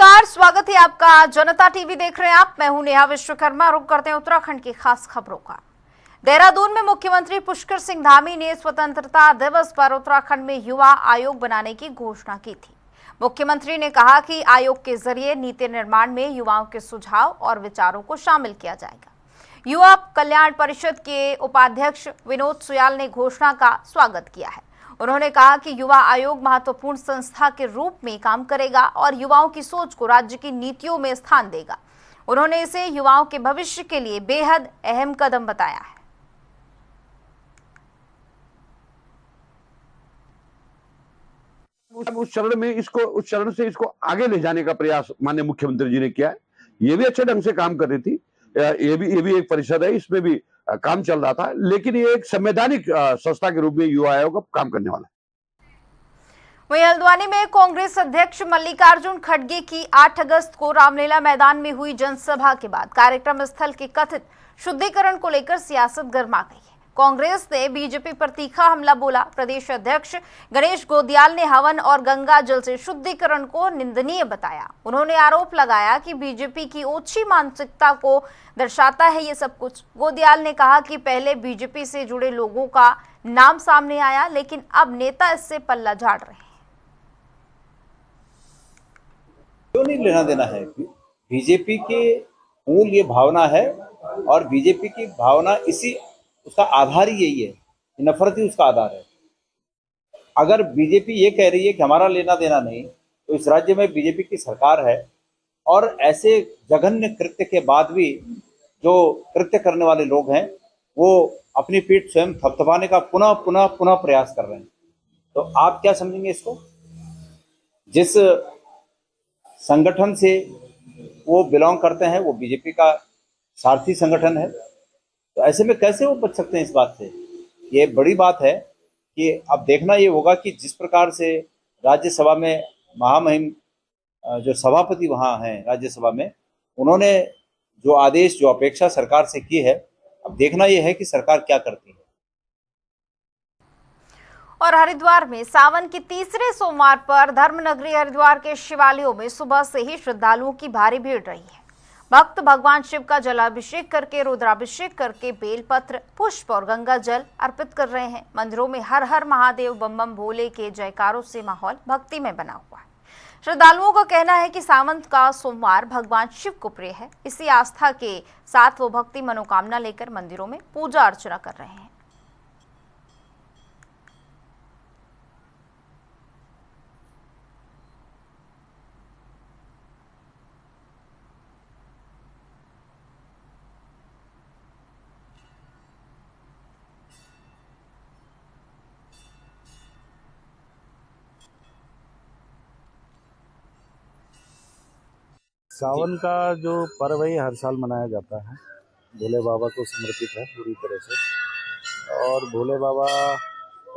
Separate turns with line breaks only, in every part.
नमस्कार, स्वागत है आपका। जनता टीवी देख रहे हैं आप। मैं हूं नेहा विश्वकर्मा। रुक करते हैं उत्तराखंड की खास खबरों का। देहरादून में मुख्यमंत्री पुष्कर सिंह धामी ने स्वतंत्रता दिवस पर उत्तराखंड में युवा आयोग बनाने की घोषणा की थी। मुख्यमंत्री ने कहा कि आयोग के जरिए नीति निर्माण में युवाओं के सुझाव और विचारों को शामिल किया जाएगा। युवा कल्याण परिषद के उपाध्यक्ष विनोद सुयाल ने घोषणा का स्वागत किया है। उन्होंने कहा कि युवा आयोग महत्वपूर्ण संस्था के रूप में काम करेगा और युवाओं की सोच को राज्य की नीतियों में स्थान देगा। उन्होंने इसे युवाओं के भविष्य के लिए बेहद अहम कदम बताया है।
उस चरण से इसको आगे ले जाने का प्रयास माननीय मुख्यमंत्री जी ने किया है। ये भी अच्छे ढंग से काम कर रही थी। ये भी एक परिषद है, इसमें भी काम चल रहा था, लेकिन ये एक संवैधानिक संस्था के रूप में युवा आयोग अब काम करने वाला है।
वहीं हल्द्वानी में कांग्रेस अध्यक्ष मल्लिकार्जुन खड़गे की 8 अगस्त को रामलीला मैदान में हुई जनसभा के बाद कार्यक्रम स्थल के कथित शुद्धिकरण को लेकर सियासत गर्मा गई है। कांग्रेस ने बीजेपी पर तीखा हमला बोला। प्रदेश अध्यक्ष गणेश गोदियाल ने हवन और गंगा जल से शुद्धिकरण को निंदनीय बताया। उन्होंने आरोप लगाया कि बीजेपी की ओछी मानसिकता को दर्शाता है ये सब कुछ। गोदियाल ने कहा कि पहले बीजेपी से जुड़े लोगों का नाम सामने आया, लेकिन अब नेता इससे पल्ला झाड़ रहे हैं।
क्यों नहीं लेना देना है? बीजेपी के मूल ये भावना है और बीजेपी की भावना उसका आधार ही यही है, नफरत ही उसका आधार है। अगर बीजेपी ये कह रही है कि हमारा लेना देना नहीं, तो इस राज्य में बीजेपी की सरकार है और ऐसे जघन्य कृत्य के बाद भी जो कृत्य करने वाले लोग हैं वो अपनी पीठ स्वयं थपथपाने का पुनः पुनः पुनः प्रयास कर रहे हैं। तो आप क्या समझेंगे इसको? जिस संगठन से वो बिलोंग करते हैं वो बीजेपी का सारथी संगठन है, तो ऐसे में कैसे वो बच सकते हैं इस बात से? ये बड़ी बात है कि अब देखना ये होगा कि जिस प्रकार से राज्यसभा में महामहिम जो सभापति वहाँ हैं राज्यसभा में, उन्होंने जो आदेश जो अपेक्षा सरकार से की है, अब देखना ये है कि सरकार क्या करती है।
और हरिद्वार में सावन के तीसरे सोमवार पर धर्मनगरी हरिद्वार के शिवालयों में सुबह से ही श्रद्धालुओं की भारी भीड़ रही है। भक्त भगवान शिव का जलाभिषेक करके, रुद्राभिषेक करके बेलपत्र, पुष्प और गंगा जल अर्पित कर रहे हैं। मंदिरों में हर हर महादेव बम बम भोले के जयकारों से माहौल भक्ति में बना हुआ है। श्रद्धालुओं का कहना है कि सावन का सोमवार भगवान शिव को प्रिय है। इसी आस्था के साथ वो भक्ति मनोकामना लेकर मंदिरों में पूजा अर्चना कर रहे हैं।
सावन का जो पर्व है हर साल मनाया जाता है। भोले बाबा को समर्पित है पूरी तरह से। और भोले बाबा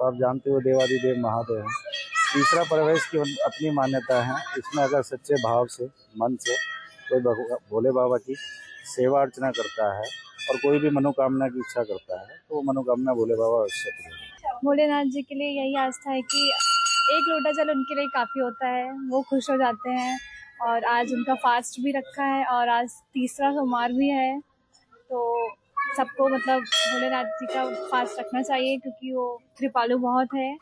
आप जानते हो देवादिदेव महादेव हैं। तीसरा पर्व है, इसकी अपनी मान्यता है। इसमें अगर सच्चे भाव से, मन से कोई भोले बाबा की सेवा अर्चना करता है और कोई भी मनोकामना की इच्छा करता है तो वो मनोकामना भोले बाबा अवश्य पूरी।
भोलेनाथ जी के लिए यही आस्था है कि एक लोटा जल उनके लिए काफ़ी होता है, वो खुश हो जाते हैं। और आज उनका फास्ट भी रखा है और आज तीसरा सोमवार भी है, तो सबको मतलब भोलेनाथ जी का फास्ट रखना चाहिए क्योंकि वो कृपालु बहुत है।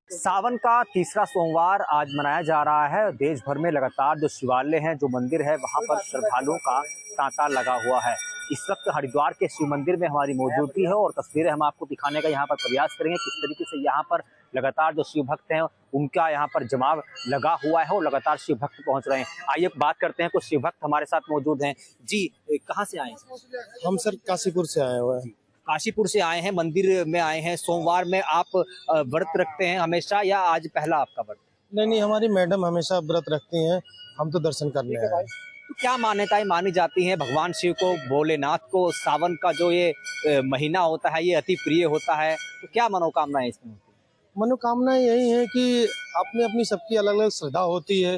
सावन का तीसरा सोमवार आज मनाया जा रहा है। देश भर में लगातार जो शिवालय हैं, जो मंदिर है, वहां पर श्रद्धालुओं का तांता लगा हुआ है। इस वक्त हरिद्वार के शिव मंदिर में हमारी मौजूदगी है और तस्वीरें हम आपको दिखाने का यहाँ पर प्रयास करेंगे किस तरीके से यहाँ पर लगातार जो शिव भक्त हैं उनका यहाँ पर जमाव लगा हुआ है और लगातार शिव भक्त पहुँच रहे हैं। आइए बात करते हैं, कुछ शिव भक्त हमारे साथ मौजूद हैं। जी, कहाँ से आए हैं?
हम सर काशीपुर से आए हुए हैं।
काशीपुर से आए हैं, मंदिर में आए हैं। सोमवार में आप व्रत रखते हैं हमेशा या आज पहला आपका व्रत?
नहीं, हमारी मैडम हमेशा व्रत रखती हैं, हम तो दर्शन करने आए हैं।
तो क्या मान्यताएं मानी जाती हैं भगवान शिव को, भोलेनाथ को? सावन का जो ये महीना होता है ये अति प्रिय होता है, तो क्या मनोकामना है इसमें?
मनोकामना यही है कि अपनी अपनी सबकी अलग अलग श्रद्धा होती है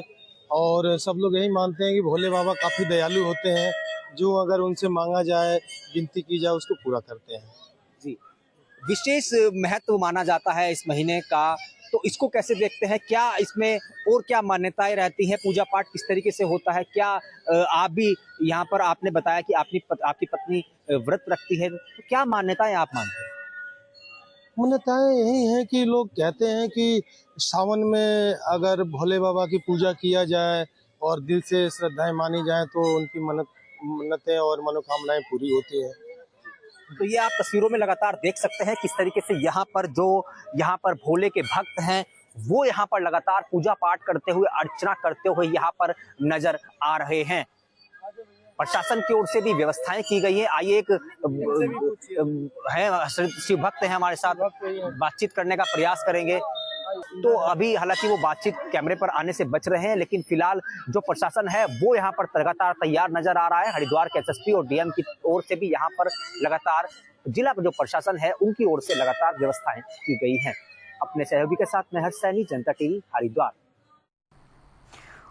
और सब लोग यही मानते हैं कि भोले बाबा काफ़ी दयालु होते हैं, जो अगर उनसे मांगा जाए, विनती की जाए, उसको पूरा करते हैं।
जी, विशेष महत्व माना जाता है इस महीने का तो इसको कैसे देखते हैं, क्या इसमें और क्या मान्यताएं रहती हैं, पूजा पाठ किस तरीके से होता है, क्या आप भी यहाँ पर, आपने बताया कि आपकी पत्नी व्रत रखती है, तो क्या मान्यताएं आप मानते हैं?
मान्यताएं यही हैं कि लोग कहते हैं कि सावन में अगर भोले बाबा की पूजा किया जाए और दिल से श्रद्धाएं मानी जाए तो उनकी मन्नतें और मनोकामनाएं पूरी होती हैं।
तो ये आप तस्वीरों में लगातार देख सकते हैं किस तरीके से यहाँ पर भोले के भक्त हैं वो यहाँ पर लगातार पूजा पाठ करते हुए, अर्चना करते हुए यहाँ पर नजर आ रहे हैं। प्रशासन की ओर से भी व्यवस्थाएं की गई है। आइए एक शिव भक्त हैं हमारे साथ, बातचीत करने का प्रयास करेंगे। तो अभी हालांकि वो बातचीत कैमरे पर आने से बच रहे हैं, लेकिन फिलहाल जो प्रशासन है वो यहाँ पर लगातार तैयार नजर आ रहा है। हरिद्वार के एसएसपी और डीएम की ओर से भी यहाँ पर लगातार जिला जो प्रशासन है उनकी ओर से लगातार व्यवस्थाएं की गई हैं। अपने सहयोगी के साथ मैं हर्ष सैनी, जनता टीवी, हरिद्वार।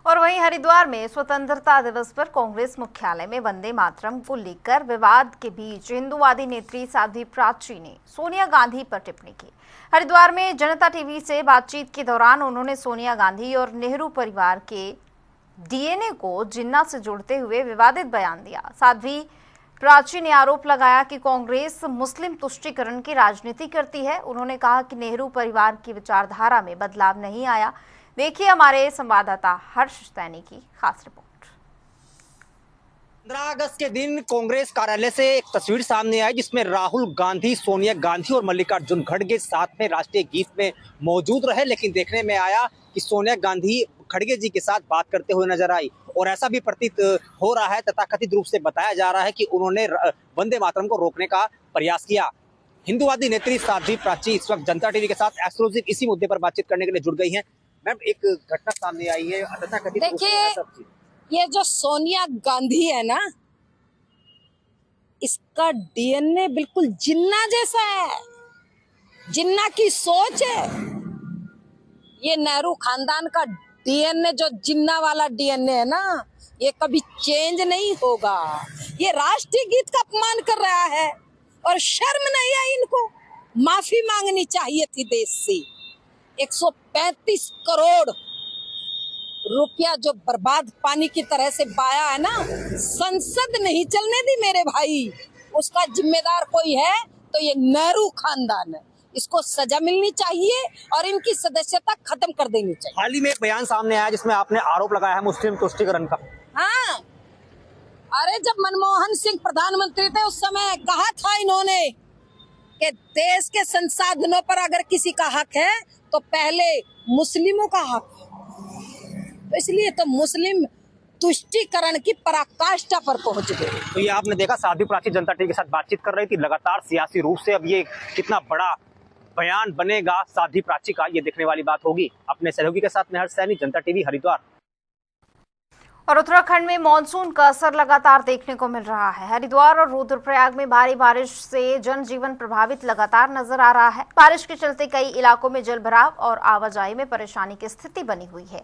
और वहीं हरिद्वार में स्वतंत्रता दिवस पर कांग्रेस मुख्यालय में वंदे मातरम को लेकर विवाद के बीच हिंदूवादी नेत्री साध्वी प्राची ने सोनिया गांधी पर टिप्पणी की। हरिद्वार में जनता टीवी से बातचीत के दौरान उन्होंने सोनिया गांधी और नेहरू परिवार के डीएनए को जिन्ना से जोड़ते हुए विवादित बयान दिया। साध्वी प्राची ने आरोप लगाया कि कांग्रेस मुस्लिम तुष्टीकरण की राजनीति करती है। उन्होंने कहा कि नेहरू परिवार की विचारधारा में बदलाव नहीं आया। देखिए हमारे संवाददाता हर्ष सैनी की खास रिपोर्ट।
15 अगस्त के दिन कांग्रेस कार्यालय से एक तस्वीर सामने आई जिसमें राहुल गांधी, सोनिया गांधी और मल्लिकार्जुन खड़गे साथ में राष्ट्रीय गीत में मौजूद रहे, लेकिन देखने में आया कि सोनिया गांधी खड़गे जी के साथ बात करते हुए नजर आई और ऐसा भी प्रतीत हो रहा है, तथाकथित रूप से बताया जा रहा है कि उन्होंने वंदे मातरम को रोकने का प्रयास किया। हिंदूवादी नेत्री साध्वी प्राची इस वक्त जनता टीवी के साथ एक्सक्लूसिव इसी मुद्दे पर बातचीत करने के लिए जुड़ गई हैं। मैम, एक घटना सामने आई है, तथाकथित रूप से
ये जो सोनिया गांधी है ना, इसका डीएनए बिल्कुल जिन्ना जैसा है, जिन्ना की सोच है। ये नेहरू खानदान का डीएनए, जो जिन्ना वाला डीएनए है ना, ये कभी चेंज नहीं होगा। ये राष्ट्रीय गीत का अपमान कर रहा है और शर्म नहीं है इनको। माफी मांगनी चाहिए थी देश से। 135 करोड़ रुपया जो बर्बाद पानी की तरह से बहाया है ना, संसद नहीं चलने दी मेरे भाई। उसका जिम्मेदार कोई है तो ये नेहरू खानदान है। इसको सजा मिलनी चाहिए और इनकी सदस्यता खत्म कर देनी चाहिए।
हाल ही में एक बयान सामने आया जिसमें आपने आरोप लगाया है मुस्लिम तुष्टीकरण का।
हाँ, अरे जब मनमोहन सिंह प्रधानमंत्री थे उस समय कहा था इन्होंने कि देश के संसाधनों पर अगर किसी का हक है तो पहले मुस्लिमों का हक है। तो इसलिए तो मुस्लिम तुष्टीकरण की पराकाष्ठा पर पहुंच गए।
तो ये आपने देखा, साध्वी प्राची जनता टीवी के साथ बातचीत कर रही थी। लगातार सियासी रूप से अब ये कितना बड़ा बयान बनेगा साध्वी प्राची का, ये देखने वाली बात होगी। अपने सहयोगी के साथ मैं हर्ष सैनी, जनता टीवी, हरिद्वार।
और उत्तराखंड में मानसून का असर लगातार देखने को मिल रहा है। हरिद्वार और रुद्रप्रयाग में भारी बारिश से जनजीवन प्रभावित लगातार नजर आ रहा है। बारिश के चलते कई इलाकों में जलभराव और आवाजाही में परेशानी की स्थिति बनी हुई है।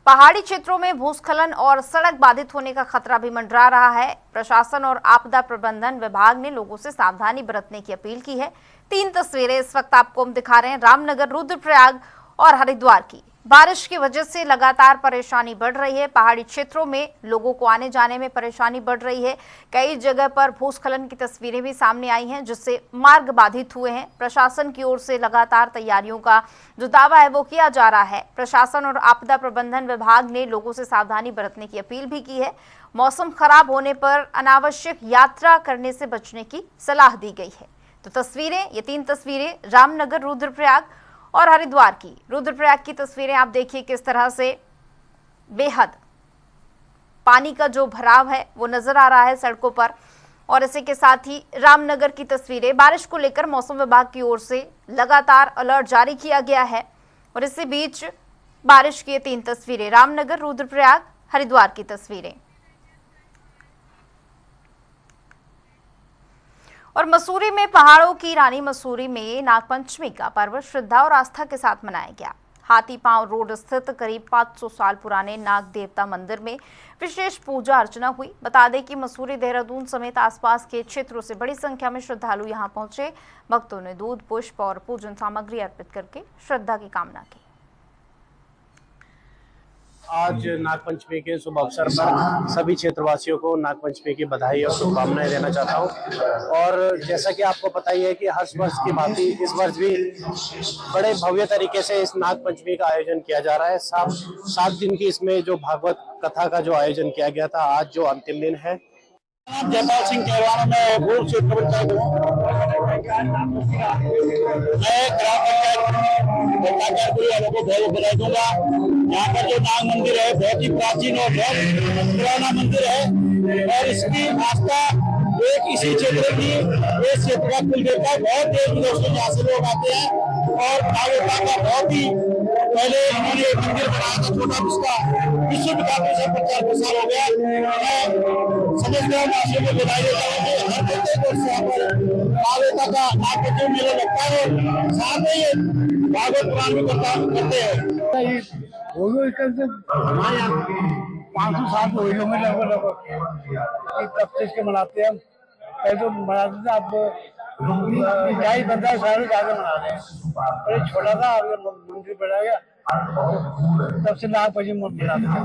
पहाड़ी क्षेत्रों में भूस्खलन और सड़क बाधित होने का खतरा भी मंडरा रहा है। प्रशासन और आपदा प्रबंधन विभाग ने लोगों से सावधानी बरतने की अपील की है। 3 तस्वीरें इस वक्त आपको हम दिखा रहे हैं, रामनगर, रुद्रप्रयाग और हरिद्वार की। बारिश की वजह से लगातार परेशानी बढ़ रही है। पहाड़ी क्षेत्रों में लोगों को आने जाने में परेशानी बढ़ रही है। कई जगह पर भूस्खलन की तस्वीरें भी सामने आई हैं जिससे मार्ग बाधित हुए हैं। प्रशासन की ओर से लगातार तैयारियों का जो दावा है वो किया जा रहा है। प्रशासन और आपदा प्रबंधन विभाग ने लोगों से सावधानी बरतने की अपील भी की है। मौसम खराब होने पर अनावश्यक यात्रा करने से बचने की सलाह दी गई है। तो तस्वीरें, ये 3 तस्वीरें रामनगर, रुद्रप्रयाग और हरिद्वार की। रुद्रप्रयाग की तस्वीरें आप देखिए किस तरह से बेहद पानी का जो भराव है वो नजर आ रहा है सड़कों पर। और इसी के साथ ही रामनगर की तस्वीरें, बारिश को लेकर मौसम विभाग की ओर से लगातार अलर्ट जारी किया गया है। और इसी बीच बारिश की 3 तस्वीरें, रामनगर, रुद्रप्रयाग, हरिद्वार की तस्वीरें। और मसूरी में पहाड़ों की रानी मसूरी में नागपंचमी का पर्व श्रद्धा और आस्था के साथ मनाया गया। हाथी पांव रोड स्थित करीब 500 साल पुराने नाग देवता मंदिर में विशेष पूजा अर्चना हुई। बता दें कि मसूरी, देहरादून समेत आसपास के क्षेत्रों से बड़ी संख्या में श्रद्धालु यहां पहुंचे। भक्तों ने दूध, पुष्प और पूजन सामग्री अर्पित करके श्रद्धा की कामना की।
आज नागपंचमी के शुभ अवसर पर सभी क्षेत्रवासियों को नागपंचमी की बधाई और शुभकामनाएं देना चाहता हूं। और जैसा कि आपको पता ही है कि हर वर्ष की भांति इस वर्ष भी बड़े भव्य तरीके से इस नागपंचमी का आयोजन किया जा रहा है। 7 दिन की इसमें जो भागवत कथा का जो आयोजन किया गया था, आज जो अंतिम दिन है। जयपाल सिंह कहलवाना, मैं पूर्व क्षेत्र पंचायत हूँ। मैं ग्राम पंचायत को बहुत बधाई दूंगा। यहाँ पर जो नाग मंदिर है बहुत ही प्राचीन और बहुत पुराना मंदिर है और इसकी आस्था एक इसी क्षेत्र की, इस क्षेत्र का कुल देवता है। बहुत देश विदेश से यहाँ से लोग आते हैं और नागोता का बहुत ही पहले इन्होंने एक मंदिर बनाया था छोटा, जिसका विश्व विख्यात से 50 साल हो गया। मैं समझ गया वासियों को बधाई देता हूँ कि हर प्रत्येक वर्ष यहाँ पर नागोता का नागपंचमी मेला लगता है। साथ में ये भागवत पुराण भी करते हैं। हमारे यहाँ 500 साल हो गए में लगभग तब से इसके मनाते हैं। पहले तो मनाते थे, अब 40-50 साल से ज्यादा मना रहे हैं। पहले छोटा था, मंदिर बढ़ा गया, तब से नागपंचमी मनाते हैं।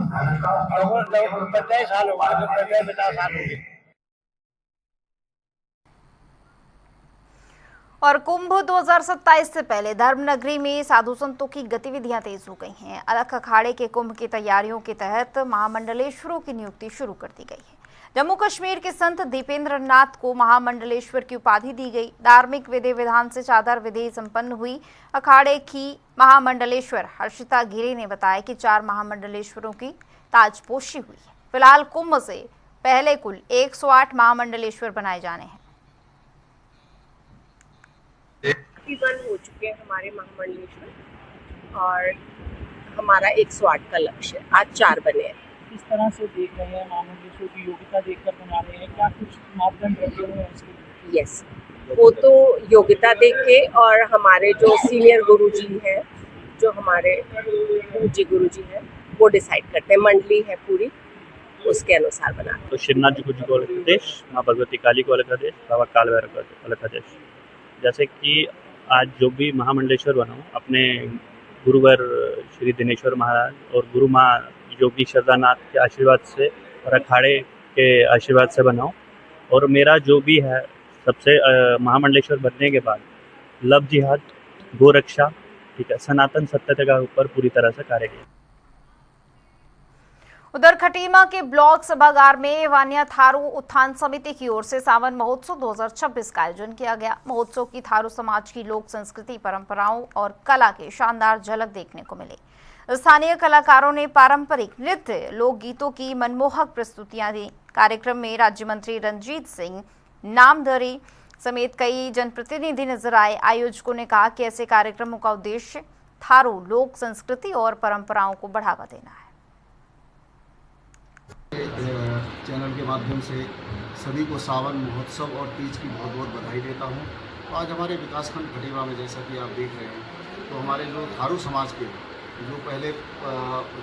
लगभग 50 साल हो गए, 50 साल हो गए।
और कुंभ 2027 से पहले धर्मनगरी में साधु संतों की गतिविधियां तेज हो गई हैं। अलख अखाड़े के कुंभ की तैयारियों के तहत महामंडलेश्वरों की नियुक्ति शुरू कर दी गई है। जम्मू कश्मीर के संत दीपेंद्र नाथ को महामंडलेश्वर की उपाधि दी गई। धार्मिक विधि विधान से चादर विधि संपन्न हुई। अखाड़े की महामंडलेश्वर हर्षिता गिरी ने बताया कि 4 महामंडलेश्वरों की ताजपोशी हुई है। फिलहाल कुंभ से पहले कुल 108 महामंडलेश्वर बनाए जाने हैं।
तकरीबन हो चुके हैं हमारे महामंडलेश्वर और हमारा 108 का लक्ष्य, आज 4 बने हैं।
किस तरह से देख रहे हैं महामंडलेश्वर की योग्यता देखकर बना रहे हैं, क्या कुछ मापदंड रखे हुए हैं उसके लिए?
यस, वो तो योग्यता देख के और हमारे जो सीनियर गुरुजी हैं, जो हमारे पूज्य गुरुजी हैं, वो डिसाइड करते हैं। मंडली है पूरी, उसके अनुसार बनाते हैं।
तो श्रीनाथ जी गुरुजी को अलग आदेश, माँ भगवती काली को अलग आदेश, बाबा काल भैरव को अलग आदेश। जैसे कि आज जो भी महामंडलेश्वर बनाऊँ, अपने गुरुवर श्री दिनेश्वर महाराज और गुरु माँ योगी श्रद्धानाथ के आशीर्वाद से और अखाड़े के आशीर्वाद से बनाऊँ। और मेरा जो भी है सबसे महामंडलेश्वर बनने के बाद लव जिहाद, गो रक्षा, ठीक है, सनातन सत्यता के ऊपर पूरी तरह से कार्य किया।
उधर खटीमा के ब्लॉक सभागार में वानिया थारू उत्थान समिति की ओर से सावन महोत्सव 2026 का आयोजन किया गया। महोत्सव की थारू समाज की लोक संस्कृति, परंपराओं और कला की शानदार झलक देखने को मिली। स्थानीय कलाकारों ने पारंपरिक नृत्य, लोकगीतों की मनमोहक प्रस्तुतियां दी। कार्यक्रम में राज्य मंत्री रंजीत सिंह नामदरी समेत कई जनप्रतिनिधि नजर आए। आयोजकों ने कहा कि ऐसे कार्यक्रमों का उद्देश्य थारू लोक संस्कृति और परंपराओं को बढ़ावा देना है।
चैनल के माध्यम से सभी को सावन महोत्सव और तीज की बहुत बहुत बधाई देता हूं। तो आज हमारे विकासखंड खटीमा में जैसा कि आप देख रहे हैं, तो हमारे जो थारू समाज के जो पहले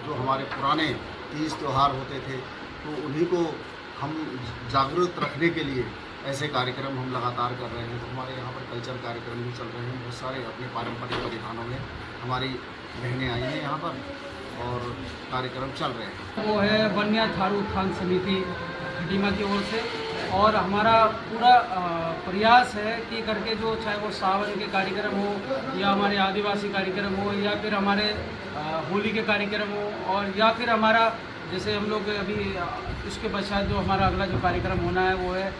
जो हमारे पुराने तीज त्यौहार होते थे, तो उन्हीं को हम जागरूक रखने के लिए ऐसे कार्यक्रम हम लगातार कर रहे हैं। तो हमारे यहाँ पर कल्चर कार्यक्रम भी चल रहे हैं। बहुत सारे अपने पारंपरिक परिधानों में हमारी बहनें आई हैं यहाँ पर और कार्यक्रम चल रहे हैं।
वो है वानिया थारू उत्थान समिति खटीमा की ओर से, और हमारा पूरा प्रयास है कि करके जो चाहे वो सावन के कार्यक्रम हो या हमारे आदिवासी कार्यक्रम हो या फिर हमारे होली के कार्यक्रम हो, और या फिर हमारा जैसे हम लोग अभी इसके पश्चात जो हमारा अगला जो कार्यक्रम होना है वो है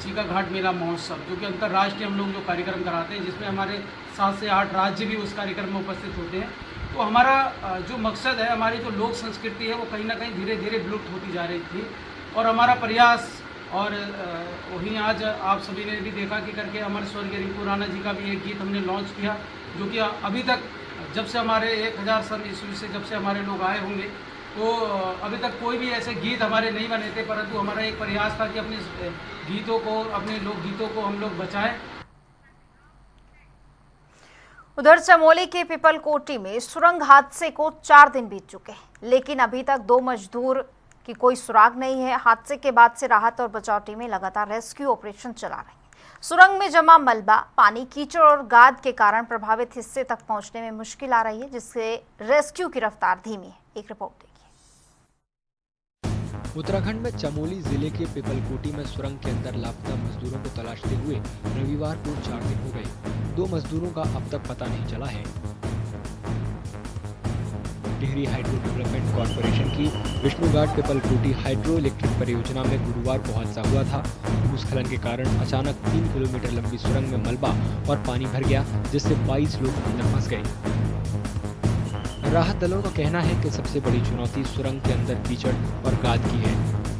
चीका घाट मेला महोत्सव, जो कि अंतर्राष्ट्रीय हम लोग जो कार्यक्रम कराते हैं, जिसमें हमारे 7 से 8 राज्य भी उस कार्यक्रम में उपस्थित होते हैं। तो हमारा जो मकसद है, हमारी जो लोक संस्कृति है वो कहीं ना कहीं धीरे धीरे विलुप्त होती जा रही थी, और हमारा प्रयास और वहीं आज आप सभी ने भी देखा कि करके हमारे स्वर्गीय रिंकू राणा जी का भी एक गीत हमने लॉन्च किया, जो कि अभी तक जब से हमारे 1000 सन ईस्वी से जब से हमारे लोग आए होंगे, तो अभी तक कोई भी ऐसे गीत हमारे नहीं बने थे, परंतु हमारा एक प्रयास था कि अपने गीतों को, अपने लोकगीतों को हम लोग बचाएं।
उधर चमोली के पिपलकोटी में सुरंग हादसे को 4 दिन बीत चुके हैं, लेकिन अभी तक 2 मजदूर की कोई सुराग नहीं है। हादसे के बाद से राहत और बचाव टीमें लगातार रेस्क्यू ऑपरेशन चला रही हैं। सुरंग में जमा मलबा, पानी, कीचड़ और गाद के कारण प्रभावित हिस्से तक पहुंचने में मुश्किल आ रही है, जिससे रेस्क्यू की रफ्तार धीमी है। एक रिपोर्ट देखिए।
उत्तराखंड में चमोली जिले के पिपलकोटी में सुरंग के अंदर लापता मजदूरों को तलाशते हुए रविवार को 4 दिन हो गए। 2 मजदूरों का अब तक पता नहीं चला है। टिहरी हाइड्रो डेवलपमेंट कॉर्पोरेशन की विष्णुघाट पिपलकोटी हाइड्रो इलेक्ट्रिक परियोजना में गुरुवार को हादसा हुआ था। भूस्खलन के कारण अचानक 3 किलोमीटर लंबी सुरंग में मलबा और पानी भर गया, जिससे 22 लोग अंदर फंस गए। राहत दलों का कहना है कि सबसे बड़ी चुनौती सुरंग के अंदर कीचड़ और गाद की है।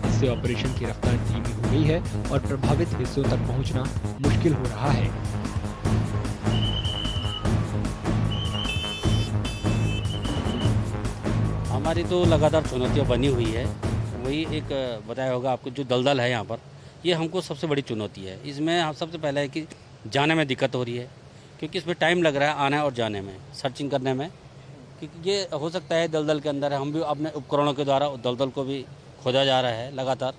इससे ऑपरेशन की रफ्तार धीमी हो गई है और प्रभावित हिस्सों तक पहुंचना मुश्किल हो रहा है।
हमारी तो लगातार चुनौतियां बनी हुई है। वही एक बताया होगा आपको, जो दलदल है यहाँ पर, ये हमको सबसे बड़ी चुनौती है। इसमें हम सबसे पहले है कि जाने में दिक्कत हो रही है, क्योंकि इसमें टाइम लग रहा है आने और जाने में, सर्चिंग करने में, क्योंकि ये हो सकता है दलदल के अंदर है। हम भी अपने उपकरणों के द्वारा दलदल को भी खोदा जा रहा है लगातार,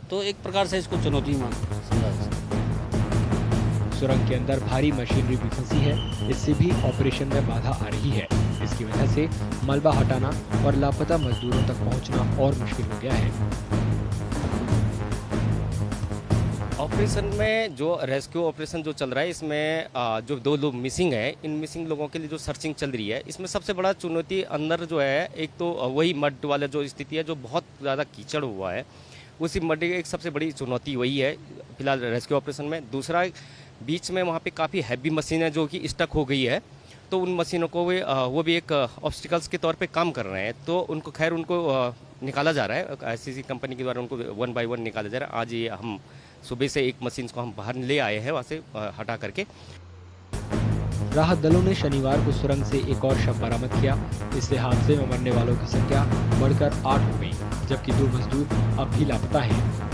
तो एक प्रकार से इसको चुनौती मान समझा जा सकता है।
सुरंग के अंदर भारी मशीनरी भी फंसी है, इससे भी ऑपरेशन में बाधा आ रही है। इसकी वजह से मलबा हटाना और लापता मजदूरों तक पहुंचना और मुश्किल हो गया है।
ऑपरेशन में जो रेस्क्यू ऑपरेशन जो चल रहा है, इसमें जो 2 लोग मिसिंग है, इन मिसिंग लोगों के लिए जो सर्चिंग चल रही है, इसमें सबसे बड़ा चुनौती अंदर जो है, एक तो वही मड वाला जो स्थिति है, जो बहुत ज़्यादा कीचड़ हुआ है, उसी मड की एक सबसे बड़ी चुनौती वही है फिलहाल रेस्क्यू ऑपरेशन में। दूसरा, बीच में वहाँ पे काफ़ी हैवी मशीन है जो कि स्टक हो गई है, तो उन मशीनों को वो भी एक ऑब्स्टिकल्स के तौर पे काम कर रहे हैं, तो उनको खैर उनको निकाला जा रहा है। ICC कंपनी के द्वारा उनको 1 बाय 1 निकाला जा रहा है। आज ये हम सुबह से एक मशीन को हम बाहर ले आए हैं वहाँ से हटा करके।
राहत दलों ने शनिवार को सुरंग से एक और शव बरामद किया। इससे हादसे में मरने वालों की संख्या बढ़कर 8 हो गई, जबकि 2 मजदूर अब भी लापता हैं।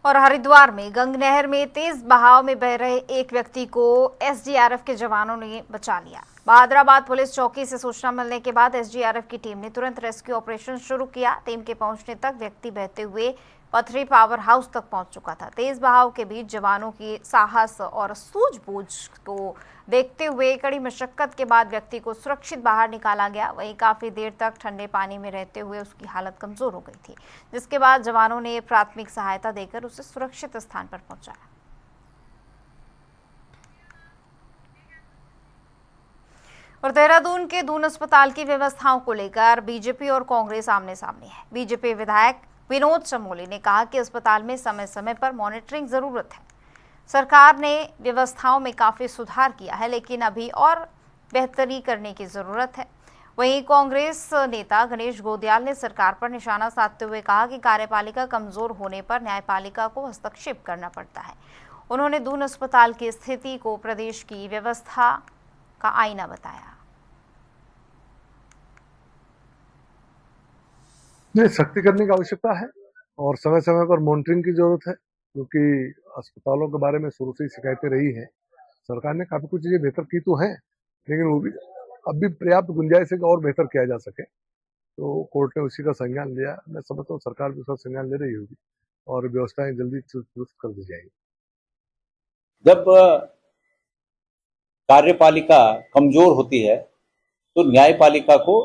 और हरिद्वार में गंग नहर में तेज बहाव में बह रहे एक व्यक्ति को SDRF के जवानों ने बचा लिया। बहादुराबाद पुलिस चौकी से सूचना मिलने के बाद SDRF की टीम ने तुरंत रेस्क्यू ऑपरेशन शुरू किया। टीम के पहुंचने तक व्यक्ति बहते हुए पथरी पावर हाउस तक पहुंच चुका था। तेज बहाव के बीच जवानों की साहस और सूझबूझ को देखते हुए कड़ी मशक्कत के बाद व्यक्ति को सुरक्षित बाहर निकाला गया। वहीं काफी देर तक ठंडे पानी में रहते हुए उसकी हालत कमजोर हो गई थी, जिसके बाद जवानों ने प्राथमिक सहायता देकर उसे सुरक्षित स्थान पर पहुंचाया। और देहरादून के दून अस्पताल की व्यवस्थाओं को लेकर बीजेपी और कांग्रेस आमने सामने है। बीजेपी विधायक विनोद चमोली ने कहा कि अस्पताल में समय समय पर मॉनिटरिंग जरूरत है। सरकार ने व्यवस्थाओं में काफी सुधार किया है, लेकिन अभी और बेहतरी करने की जरूरत है। वहीं कांग्रेस नेता गणेश गोदियाल ने सरकार पर निशाना साधते हुए कहा कि कार्यपालिका कमजोर होने पर न्यायपालिका को हस्तक्षेप करना पड़ता है। उन्होंने दून अस्पताल की स्थिति को प्रदेश की व्यवस्था का आईना बताया।
सख्ती करने की आवश्यकता है और समय समय पर मॉनिटरिंग की जरूरत है, क्योंकि अस्पतालों के बारे में शुरू से ही शिकायतें रही हैं। सरकार ने काफी कुछ चीजें बेहतर की तो हैं, लेकिन वो भी अब भी पर्याप्त गुंजाइश है कि और बेहतर किया जा सके। तो कोर्ट ने उसी का संज्ञान लिया। मैं समझता हूँ सरकार भी उसका संज्ञान ले रही होगी और व्यवस्थाएं जल्दी दुरुस्त कर दी जाएगी।
जब कार्यपालिका कमजोर होती है तो न्यायपालिका को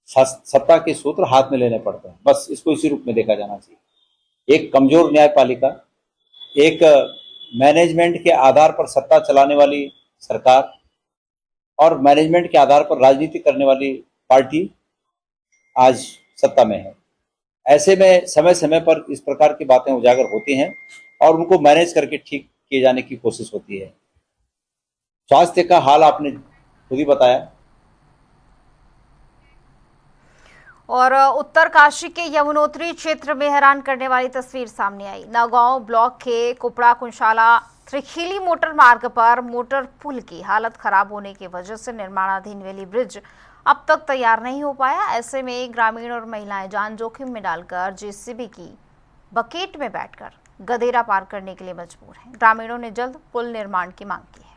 सत्ता के सूत्र हाथ में लेने पड़ते हैं। बस इसको इसी रूप में देखा जाना चाहिए। एक कमजोर न्यायपालिका, एक मैनेजमेंट के आधार पर सत्ता चलाने वाली सरकार और मैनेजमेंट के आधार पर राजनीति करने वाली पार्टी आज सत्ता में है। ऐसे में समय समय पर इस प्रकार की बातें उजागर होती हैं और उनको मैनेज करके ठीक किए जाने की कोशिश होती है। स्वास्थ्य का हाल आपने खुद ही बताया।
और उत्तरकाशी के यमुनोत्री क्षेत्र में हैरान करने वाली तस्वीर सामने आई। नौगांव ब्लॉक के कुपड़ा कुंशाला त्रिखीली मोटर मार्ग पर मोटर पुल की हालत खराब होने की वजह से निर्माणाधीन वेली ब्रिज अब तक तैयार नहीं हो पाया। ऐसे में ग्रामीण और महिलाएं जान जोखिम में डालकर JCB की बकेट में बैठकर गदेरा पार करने के लिए मजबूर हैं। ग्रामीणों ने जल्द पुल निर्माण की मांग की है।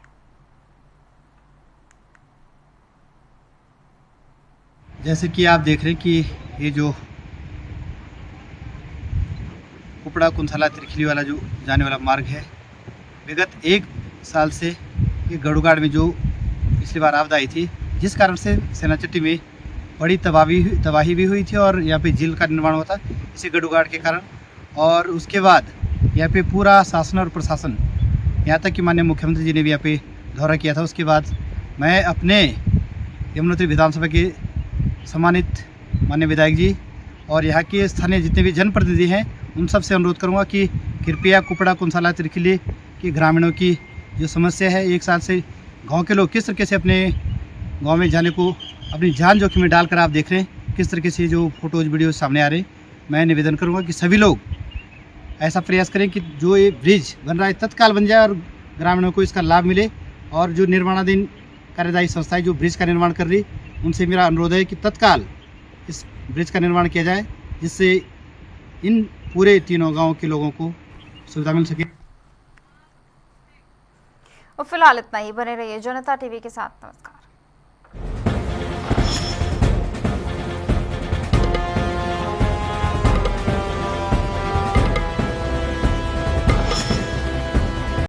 जैसे कि आप देख रहे हैं कि ये जो कुपड़ा कुंथला त्रिखली वाला जो जाने वाला मार्ग है, विगत 1 साल से ये गड़ुगाड़ में जो पिछली बार आपदा आई थी, जिस कारण से सेनाचट्टी में बड़ी तबाही भी हुई थी और यहाँ पे झील का निर्माण हुआ था इसी गडुगाड़ के कारण। और उसके बाद यहाँ पे पूरा शासन और प्रशासन, यहाँ तक कि माननीय मुख्यमंत्री जी ने भी यहाँ पे दौरा किया था। उसके बाद मैं अपने यमुनोत्री विधानसभा के सम्मानित माननीय विधायक जी और यहाँ के स्थानीय जितने भी जनप्रतिनिधि हैं उन सब से अनुरोध करूँगा कि कृपया कुपड़ा कुंसाला तिरखिली के ग्रामीणों की जो समस्या है, 1 साल से गांव के लोग किस तरीके से अपने गांव में जाने को अपनी जान जोखिम में डालकर आप देख रहे हैं किस तरीके से जो फोटोज वीडियो सामने आ रहे हैं। मैं निवेदन करूंगा कि सभी लोग ऐसा प्रयास करें कि जो ये ब्रिज बन रहा है तत्काल बन जाए और ग्रामीणों को इसका लाभ मिले। और जो निर्माणाधीन कार्यदायी संस्थाएं जो ब्रिज का निर्माण कर रही, उनसे मेरा अनुरोध है कि तत्काल इस ब्रिज का निर्माण किया जाए, जिससे इन पूरे तीनों गाँव के लोगों को सुविधा मिल सके।
और फिलहाल इतना ही। बने रहिए जनता टीवी के साथ। नमस्कार।